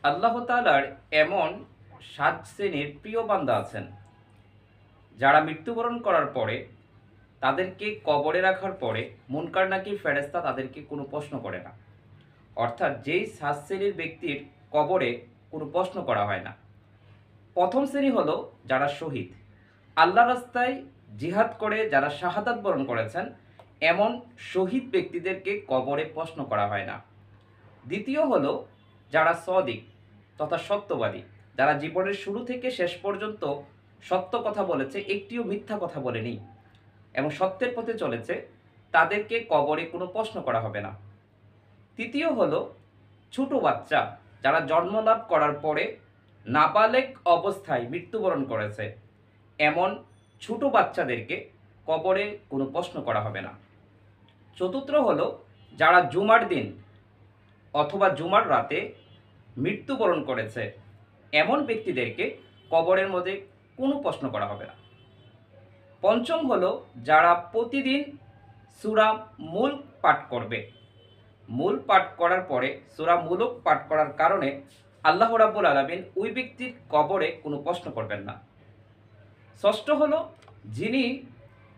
আল্লাহ তাআলার এমন ৭ শ্রেণীর প্রিয় বান্দা আছেন, যারা মৃত্যুবরণ করার পরে তাদেরকে কবরে রাখার পরে মুনকার নাকির ফেরেশতা তাদেরকে কোনো প্রশ্ন করে না। অর্থাৎ যেই ৭ শ্রেণীর ব্যক্তির কবরে কোনো প্রশ্ন করা হয় না। প্রথম শ্রেণী হলো যারা শহীদ, আল্লাহ রাস্তায় জিহাদ করে যারা শাহাদাত বরণ করেছেন, এমন শহীদ ব্যক্তিদেরকে কবরে প্রশ্ন করা হয় না। দ্বিতীয় হলো যারা সদিক তথা সত্যবাদী, যারা জীবনের শুরু থেকে শেষ পর্যন্ত সত্য কথা বলেছে, একটিও মিথ্যা কথা বলেনি এবং সত্যের পথে চলেছে, তাদেরকে কবরে কোনো প্রশ্ন করা হবে না। তৃতীয় হলো ছোট বাচ্চা, যারা জন্মলাভ করার পরে নাবালেগ অবস্থায় মৃত্যুবরণ করেছে, এমন ছোট বাচ্চাদেরকে কবরে কোনো প্রশ্ন করা হবে না। চতুর্থ হলো যারা জুমার দিন অথবা জুমার রাতে মৃত্যুবরণ করেছে, এমন ব্যক্তিদেরকে কবরের মধ্যে কোনো প্রশ্ন করা হবে না। পঞ্চম হলো যারা প্রতিদিন সূরা মুলক পাঠ করবে, মূল পাঠ করার পরে সূরা মুলক পাঠ করার কারণে আল্লাহ রাব্বুল আলামিন ওই ব্যক্তির কবরে কোনো প্রশ্ন করবেন না। ষষ্ঠ হলো যিনি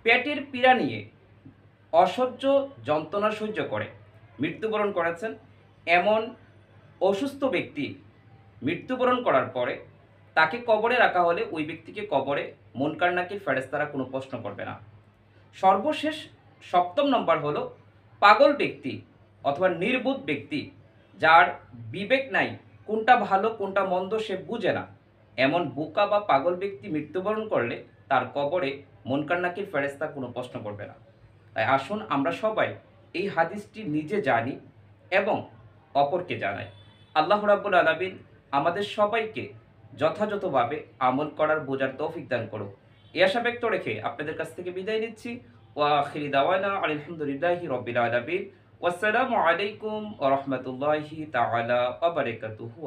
পেটের পীড়া নিয়ে অসহ্য যন্ত্রণা সহ্য করে মৃত্যুবরণ করেছেন, এমন অসুস্থ ব্যক্তি মৃত্যুবরণ করার পরে তাকে কবরে রাখা হলে ওই ব্যক্তিকে কবরে মুনকার নাকির ফেরেশতারা কোনো প্রশ্ন করবে না। সর্বশেষ সপ্তম নম্বর হলো পাগল ব্যক্তি অথবা নির্বোধ ব্যক্তি, যার বিবেক নাই, কোনটা ভালো কোনটা মন্দ সে বুঝে না, এমন বোকা বা পাগল ব্যক্তি মৃত্যুবরণ করলে তার কবরে মুনকার নাকির ফেরেশতা কোনো প্রশ্ন করবে না। তাই আসুন আমরা সবাই এই হাদিসটি নিজে জানি এবং অপরকে জানাই। আল্লাহ রাব্বুল আলামিন আমাদের সবাইকে যথাযথভাবে আমল করার বোঝার তৌফিক দান করুক। এই আশা ব্যক্ত রেখে আপনাদের কাছ থেকে বিদায় নিচ্ছি। ওয়া আখিরি দাওয়ানা আলহামদুলিল্লাহি রাব্বিল আলামিন। ওয়াসসালামু আলাইকুম ওয়া রাহমাতুল্লাহি তাআলা ওয়া বারাকাতুহু।